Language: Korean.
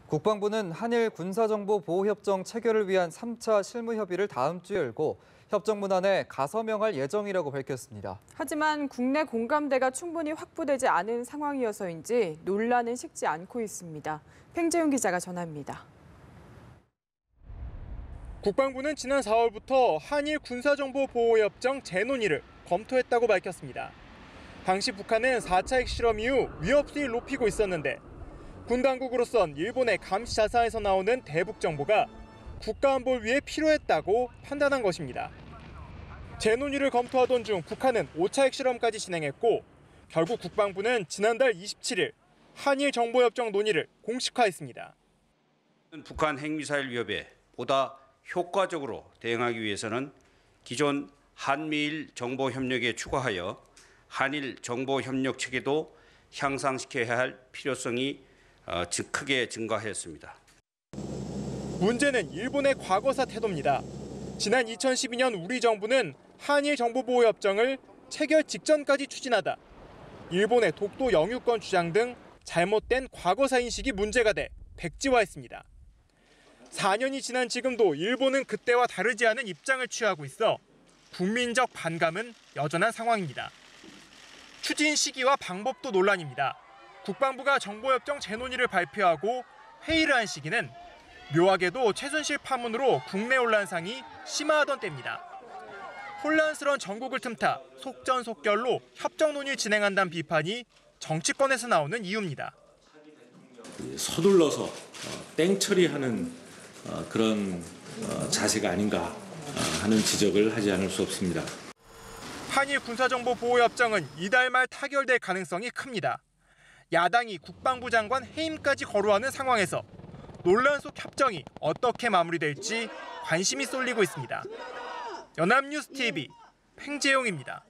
국방부는 한일 군사정보보호협정 체결을 위한 3차 실무협의를 다음 주에 열고 협정문안에 가서명할 예정이라고 밝혔습니다. 하지만 국내 공감대가 충분히 확보되지 않은 상황이어서인지 논란은 식지 않고 있습니다. 팽재용 기자가 전합니다. 국방부는 지난 4월부터 한일 군사정보보호협정 재논의를 검토했다고 밝혔습니다. 당시 북한은 4차 핵실험 이후 위협 수위를 높이고 있었는데 군 당국으로선 일본의 감시 자사에서 나오는 대북 정보가 국가안보를 위해 필요했다고 판단한 것입니다. 재논의를 검토하던 중 북한은 5차 핵실험까지 진행했고 결국 국방부는 지난달 27일 한일 정보협정 논의를 공식화했습니다. 북한 핵미사일 위협에 보다 효과적으로 대응하기 위해서는 기존 한미일 정보협력에 추가하여 한일 정보협력 체계도 향상시켜야 할 필요성이 크게 증가했습니다. 문제는 일본의 과거사 태도입니다. 지난 2012년 우리 정부는 한일 정보보호협정을 체결 직전까지 추진하다 일본의 독도 영유권 주장 등 잘못된 과거사 인식이 문제가 돼 백지화했습니다. 4년이 지난 지금도 일본은 그때와 다르지 않은 입장을 취하고 있어 국민적 반감은 여전한 상황입니다. 추진 시기와 방법도 논란입니다. 국방부가 정보협정 재논의를 발표하고 회의를 한 시기는 묘하게도 최순실 파문으로 국내 혼란상이 심화하던 때입니다. 혼란스러운 전국을 틈타 속전속결로 협정 논의를 진행한다는 비판이 정치권에서 나오는 이유입니다. 서둘러서 땡처리하는 그런 자세가 아닌가 하는 지적을 하지 않을 수 없습니다. 한일 군사정보보호협정은 이달 말 타결될 가능성이 큽니다. 야당이 국방부 장관 해임까지 거론하는 상황에서 논란 속 협정이 어떻게 마무리될지 관심이 쏠리고 있습니다. 연합뉴스 TV 팽재용입니다.